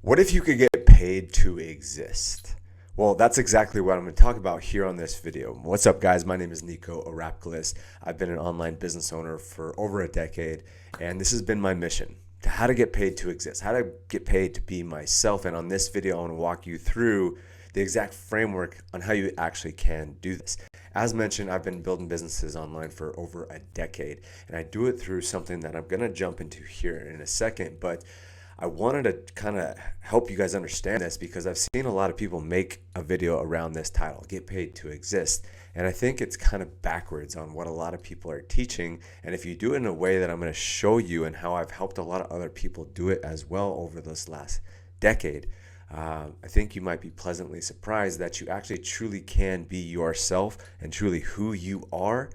What if you could get paid to exist? Well, that's exactly what I'm going to talk about here on this video. What's up, guys? My name is Nico Arapkalis. I've been an online business owner for over a decade, and this has been my mission to how to get paid to exist, how to get paid to be myself. And on this video, I want to walk you through the exact framework on how you actually can do this. As mentioned, I've been building businesses online for over a decade, and I do it through something that I'm going to jump into here in a second, but I wanted to kind of help you guys understand this because I've seen a lot of people make a video around this title, Get Paid to Exist. And I think it's kind of backwards on what a lot of people are teaching. And if you do it in a way that I'm going to show you and how I've helped a lot of other people do it as well over this last decade, I think you might be pleasantly surprised that you actually truly can be yourself and truly who you are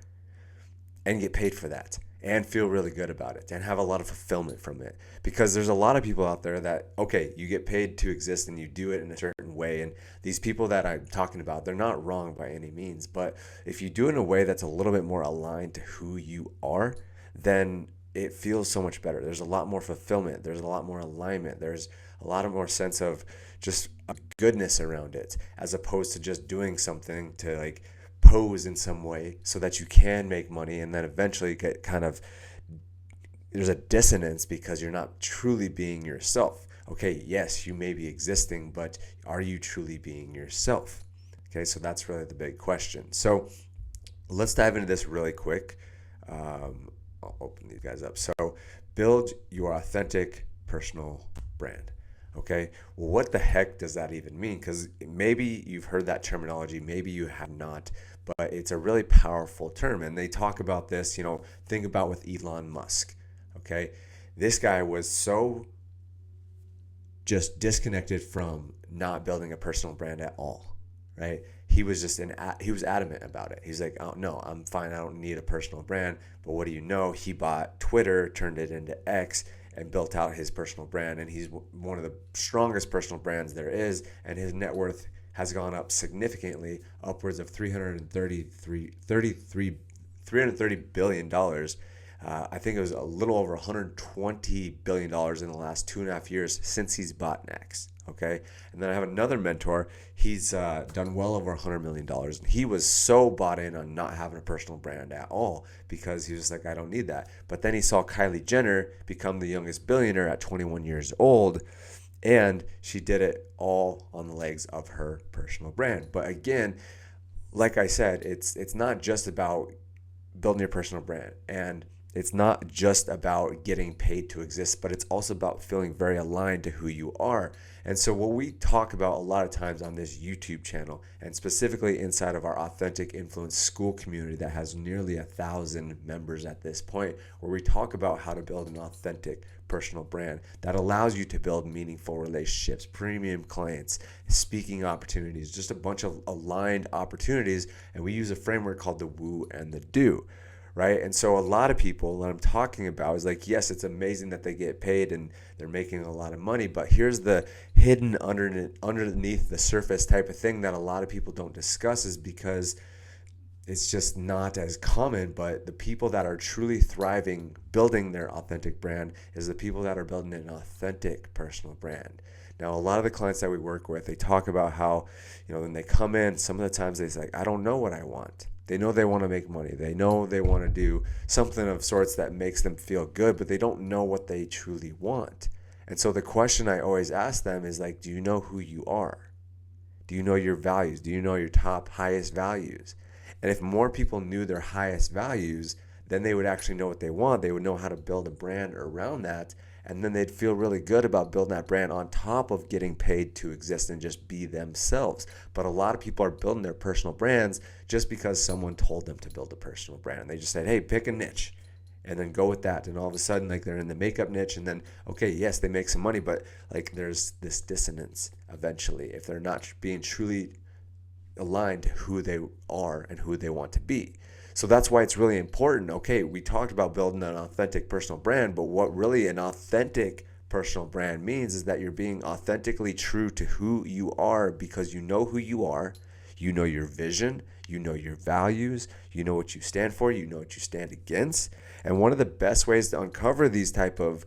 and get paid for that and feel really good about it and have a lot of fulfillment from it. Because there's a lot of people out there that, okay, you get paid to exist and you do it in a certain way. And these people that I'm talking about, they're not wrong by any means. But if you do it in a way that's a little bit more aligned to who you are, then it feels so much better. There's a lot more fulfillment. There's a lot more alignment. There's a lot of more sense of just a goodness around it, as opposed to just doing something to like pose in some way so that you can make money and then eventually get kind of, there's a dissonance because you're not truly being yourself. Okay, yes, you may be existing, but are you truly being yourself? Okay, so that's really the big question. So let's dive into this really quick. I'll open these guys up. So build your authentic personal brand. Okay, well, what the heck does that even mean? Because maybe you've heard that terminology, maybe you have not, but it's a really powerful term. And they talk about this, think about with Elon Musk. Okay, this guy was so just disconnected from not building a personal brand at all, right? He was just he was adamant about it. He's like, oh, no, I'm fine. I don't need a personal brand. But what do you know? He bought Twitter, turned it into X, and built out his personal brand. And he's one of the strongest personal brands there is. And his net worth has gone up significantly, upwards of $330 billion. I think it was a little over $120 billion in the last 2.5 years since he's bought X. Okay. And then I have another mentor. He's done well over $100 million. And he was so bought in on not having a personal brand at all because he was like, I don't need that. But then he saw Kylie Jenner become the youngest billionaire at 21 years old. And she did it all on the legs of her personal brand. But again, like I said, it's not just about building your personal brand. And it's not just about getting paid to exist, but it's also about feeling very aligned to who you are. And so what we talk about a lot of times on this YouTube channel, and specifically inside of our Authentic Influence Skool Community that has nearly 1,000 members at this point, where we talk about how to build an authentic personal brand that allows you to build meaningful relationships, premium clients, speaking opportunities, just a bunch of aligned opportunities. And we use a framework called the Woo and the Do. Right. And so a lot of people that I'm talking about is like, yes, it's amazing that they get paid and they're making a lot of money. But here's the hidden underneath the surface type of thing that a lot of people don't discuss, is because it's just not as common. But the people that are truly thriving, building their authentic brand, is the people that are building an authentic personal brand. Now, a lot of the clients that we work with, they talk about how, when they come in, some of the times they say, I don't know what I want. They know they want to make money. They know they want to do something of sorts that makes them feel good, but they don't know what they truly want. And so the question I always ask them is like, do you know who you are? Do you know your values? Do you know your top highest values? And if more people knew their highest values, then they would actually know what they want. They would know how to build a brand around that. And then they'd feel really good about building that brand on top of getting paid to exist and just be themselves. But a lot of people are building their personal brands just because someone told them to build a personal brand. They just said, hey, pick a niche and then go with that. And all of a sudden, like, they're in the makeup niche, and then, okay, yes, they make some money, but like there's this dissonance eventually if they're not being truly aligned to who they are and who they want to be. So that's why it's really important. Okay, we talked about building an authentic personal brand, but what really an authentic personal brand means is that you're being authentically true to who you are, because you know who you are, you know your vision, you know your values, you know what you stand for, you know what you stand against. And one of the best ways to uncover these type of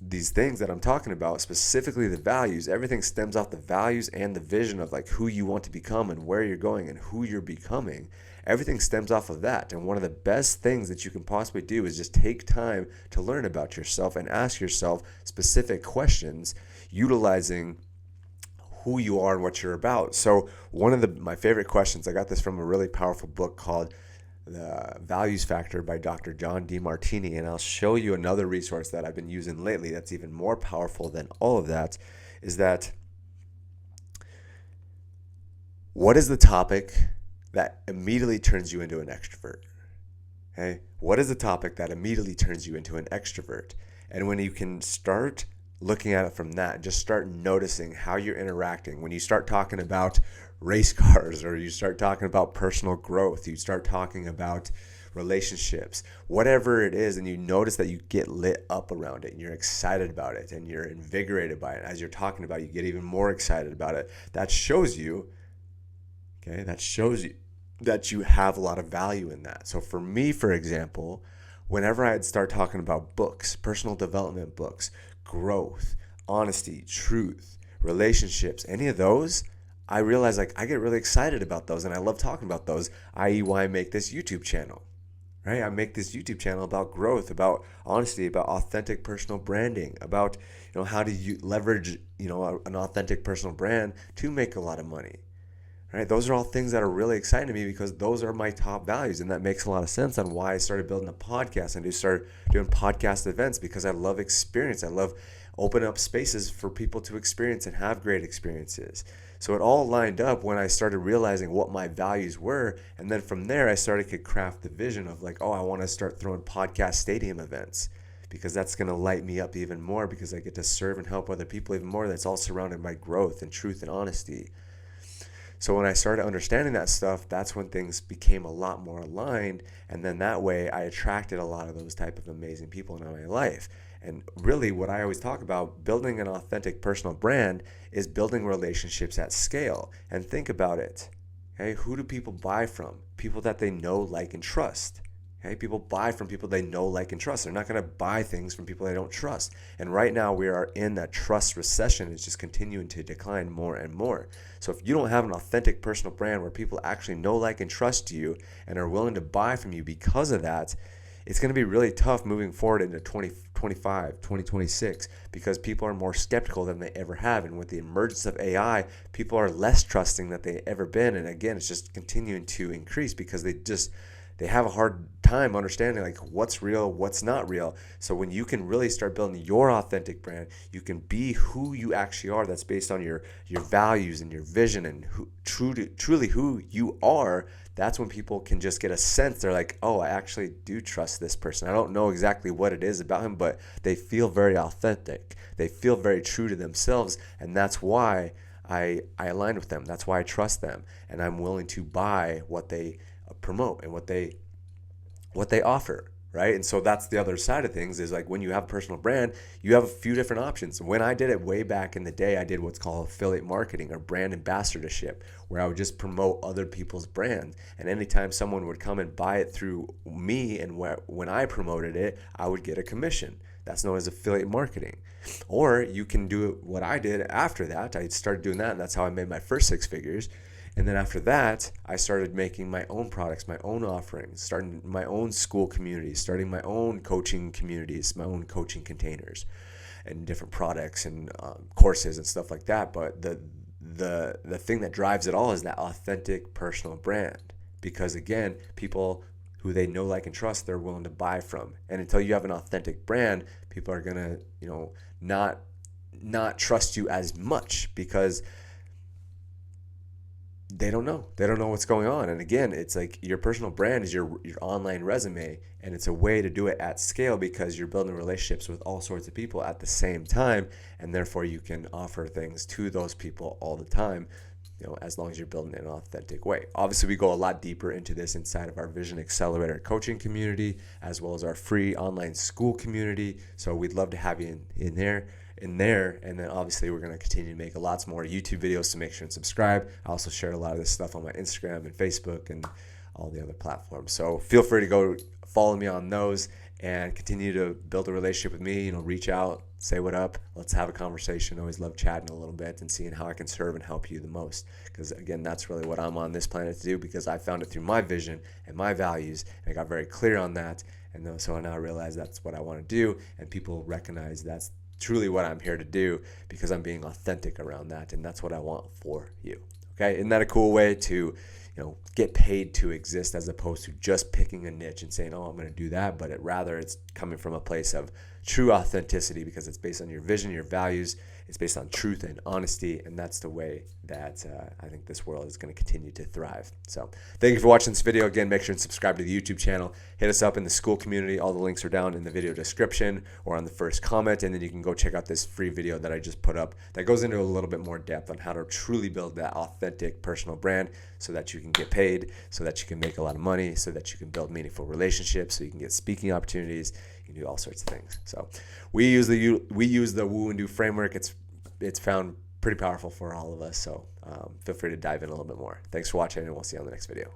these things that I'm talking about, specifically the values, everything stems off the values and the vision of like who you want to become and where you're going and who you're becoming. Everything stems off of that. And one of the best things that you can possibly do is just take time to learn about yourself and ask yourself specific questions utilizing who you are and what you're about. So one of my favorite questions, I got this from a really powerful book called The Values Factor by Dr. John Demartini, and I'll show you another resource that I've been using lately that's even more powerful than all of that, is that what is the topic that immediately turns you into an extrovert? Okay? What is the topic that immediately turns you into an extrovert? And when you can start looking at it from that, just start noticing how you're interacting. When you start talking about race cars, or you start talking about personal growth, you start talking about relationships, whatever it is, and you notice that you get lit up around it and you're excited about it and you're invigorated by it. As you're talking about it, you get even more excited about it. That shows you that you have a lot of value in that. So for me, for example, whenever I'd start talking about books, personal development books, growth, honesty, truth, relationships, any of those, I realize like I get really excited about those and I love talking about those, i.e. why I make this YouTube channel, right? I make this YouTube channel about growth, about honesty, about authentic personal branding, about, how do you leverage, an authentic personal brand to make a lot of money, right? Those are all things that are really exciting to me because those are my top values, and that makes a lot of sense on why I started building a podcast and started doing podcast events, because I love experience. I love opening up spaces for people to experience and have great experiences. So it all lined up when I started realizing what my values were, and then from there I started to craft the vision of like, I want to start throwing podcast stadium events, because that's going to light me up even more, because I get to serve and help other people even more. That's all surrounded by growth and truth and honesty. So when I started understanding that stuff, that's when things became a lot more aligned. And then that way I attracted a lot of those type of amazing people in my life. And really what I always talk about, building an authentic personal brand, is building relationships at scale. And think about it. Okay, who do people buy from? People that they know, like, and trust. Okay, people buy from people they know, like, and trust. They're not going to buy things from people they don't trust. And right now we are in a trust recession. It's just continuing to decline more and more. So if you don't have an authentic personal brand where people actually know, like, and trust you and are willing to buy from you because of that, it's going to be really tough moving forward into 2025, 2026, because people are more skeptical than they ever have. And with the emergence of AI, people are less trusting than they ever been. And again, it's just continuing to increase because they have a hard time understanding like what's real, what's not real. So when you can really start building your authentic brand, you can be who you actually are. That's based on your values and your vision and truly who you are. That's when people can just get a sense. They're like, I actually do trust this person. I don't know exactly what it is about him, but they feel very authentic. They feel very true to themselves. And that's why I align with them. That's why I trust them. And I'm willing to buy what they promote and what they offer, right? And so that's the other side of things, is like when you have a personal brand, you have a few different options. When I did it way back in the day, I did what's called affiliate marketing or brand ambassadorship, where I would just promote other people's brands. And anytime someone would come and buy it through me, and when I promoted it, I would get a commission. That's known as affiliate marketing. Or you can do what I did after that. I started doing that, and that's how I made my first 6 figures. And then after that, I started making my own products, my own offerings, starting my own school community, starting my own coaching communities, my own coaching containers, and different products and courses and stuff like that. But the thing that drives it all is that authentic personal brand. Because again, people who they know, like, and trust, they're willing to buy from. And until you have an authentic brand, people are gonna, not trust you as much, because they don't know what's going on. And again, it's like your personal brand is your online resume, and it's a way to do it at scale because you're building relationships with all sorts of people at the same time, and therefore you can offer things to those people all the time, as long as you're building it in an authentic way. Obviously, we go a lot deeper into this inside of our Vision Accelerator coaching community, as well as our free online school community. So we'd love to have you in there. And then obviously we're going to continue to make lots more YouTube videos, so make sure and subscribe. I also share a lot of this stuff on my Instagram and Facebook and all the other platforms. So feel free to go follow me on those. and continue to build a relationship with me. Reach out, say what up, let's have a conversation. I always love chatting a little bit and seeing how I can serve and help you the most, because again, that's really what I'm on this planet to do, because I found it through my vision and my values, and I got very clear on that. And so now I realize that's what I want to do, and people recognize that's truly what I'm here to do, because I'm being authentic around that, and that's what I want for you. Okay, isn't that a cool way to get paid to exist, as opposed to just picking a niche and saying, oh, I'm going to do that, but rather it's coming from a place of true authenticity, because it's based on your vision, your values, it's based on truth and honesty, and that's the way that I think this world is going to continue to thrive. So thank you for watching this video. Again, make sure and subscribe to the YouTube channel. Hit us up in the Skool Community. All the links are down in the video description or on the first comment, and then you can go check out this free video that I just put up that goes into a little bit more depth on how to truly build that authentic personal brand, so that you can get paid, so that you can make a lot of money, so that you can build meaningful relationships, so you can get speaking opportunities. You can do all sorts of things. So we use the Woo+Do framework. It's found pretty powerful for all of us. So feel free to dive in a little bit more. Thanks for watching, and we'll see you on the next video.